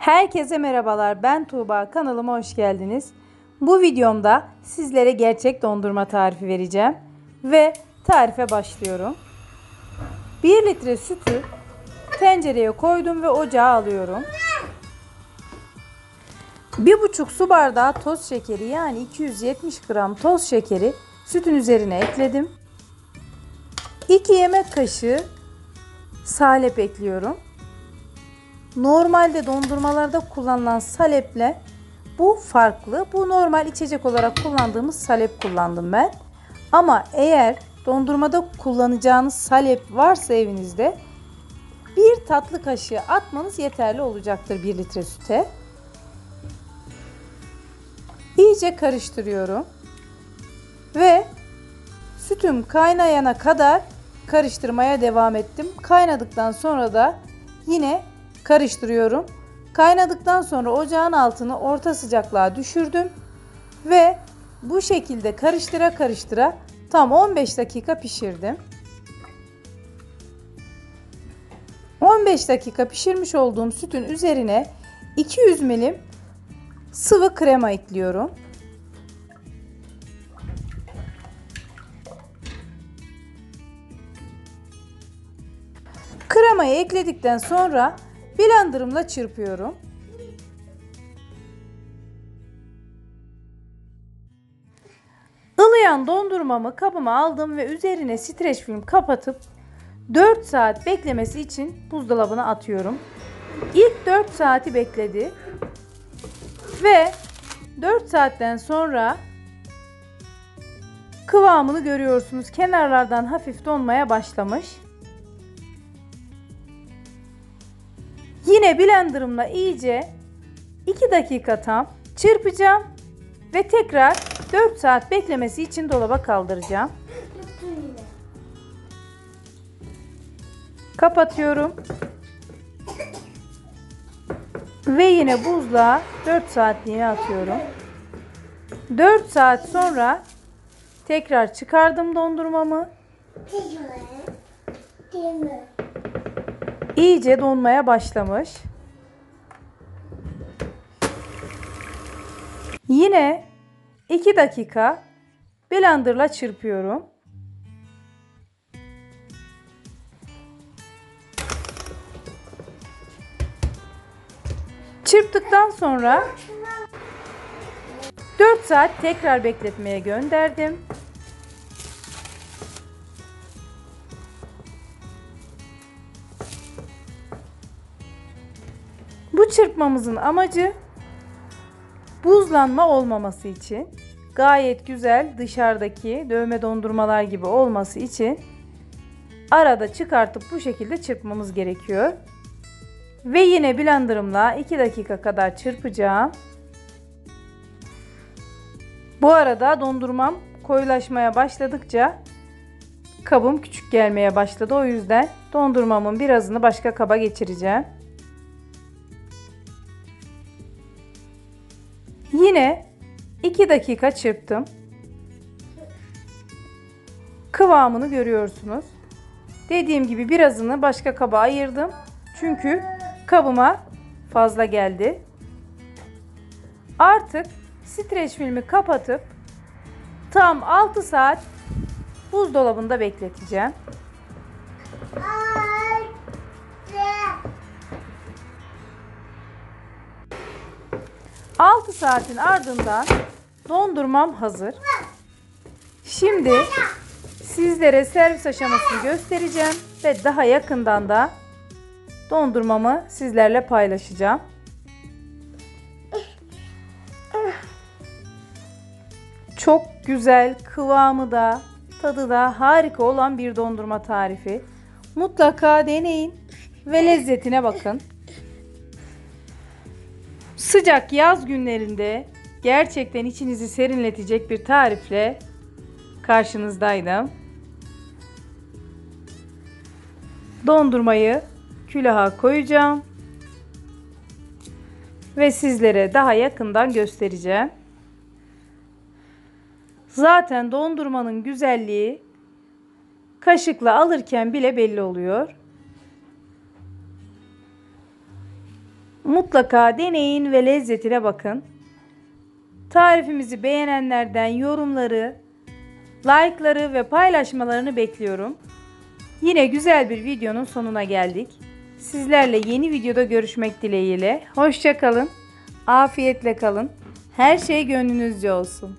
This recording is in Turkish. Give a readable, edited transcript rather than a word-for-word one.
Herkese merhabalar. Ben Tuğba. Kanalıma hoş geldiniz. Bu videomda sizlere gerçek dondurma tarifi vereceğim ve tarife başlıyorum. 1 litre sütü tencereye koydum ve ocağa alıyorum. 1,5 su bardağı toz şekeri, yani 270 gram toz şekeri sütün üzerine ekledim. 2 yemek kaşığı salep ekliyorum. Normalde dondurmalarda kullanılan saleple bu farklı. Bu normal içecek olarak kullandığımız salep kullandım ben. Ama eğer dondurmada kullanacağınız salep varsa evinizde 1 tatlı kaşığı atmanız yeterli olacaktır 1 litre süte. İyice karıştırıyorum. Ve sütüm kaynayana kadar karıştırmaya devam ettim. Kaynadıktan sonra da yine karıştırıyorum. Kaynadıktan sonra ocağın altını orta sıcaklığa düşürdüm ve bu şekilde karıştıra karıştıra tam 15 dakika pişirdim. 15 dakika pişirmiş olduğum sütün üzerine 200 ml sıvı krema ekliyorum. Kremayı ekledikten sonra blenderımla çırpıyorum. Ilıyan dondurmamı kabıma aldım ve üzerine streç film kapatıp 4 saat beklemesi için buzdolabına atıyorum. İlk 4 saati bekledi ve 4 saatten sonra kıvamını görüyorsunuz. Kenarlardan hafif donmaya başlamış. Yine blenderımla iyice 2 dakika tam çırpacağım ve tekrar 4 saat beklemesi için dolaba kaldıracağım. Kapatıyorum. Ve yine buzluğa 4 saatliğine atıyorum. 4 saat sonra tekrar çıkardım dondurmamı. İyice donmaya başlamış. Yine 2 dakika blenderla çırpıyorum. Çırptıktan sonra 4 saat tekrar bekletmeye gönderdim. Bu çırpmamızın amacı buzlanma olmaması için, gayet güzel dışarıdaki dövme dondurmalar gibi olması için arada çıkartıp bu şekilde çırpmamız gerekiyor. Ve yine blenderımla 2 dakika kadar çırpacağım. Bu arada dondurmam koyulaşmaya başladıkça kabım küçük gelmeye başladı. O yüzden dondurmamın birazını başka kaba geçireceğim. Yine 2 dakika çırptım. Kıvamını görüyorsunuz. Dediğim gibi birazını başka kaba ayırdım. Çünkü kabıma fazla geldi. Artık streç filmi kapatıp tam 6 saat buzdolabında bekleteceğim. 6 saatin ardından dondurmam hazır. Şimdi sizlere servis aşamasını göstereceğim ve daha yakından da dondurmamı sizlerle paylaşacağım. Çok güzel, kıvamı da tadı da harika olan bir dondurma tarifi. Mutlaka deneyin ve lezzetine bakın. Sıcak yaz günlerinde gerçekten içinizi serinletecek bir tarifle karşınızdaydım. Dondurmayı külaha koyacağım ve sizlere daha yakından göstereceğim. Zaten dondurmanın güzelliği kaşıkla alırken bile belli oluyor. Mutlaka deneyin ve lezzetine bakın. Tarifimizi beğenenlerden yorumları, like'ları ve paylaşmalarını bekliyorum. Yine güzel bir videonun sonuna geldik. Sizlerle yeni videoda görüşmek dileğiyle. Hoşça kalın. Afiyetle kalın. Her şey gönlünüzce olsun.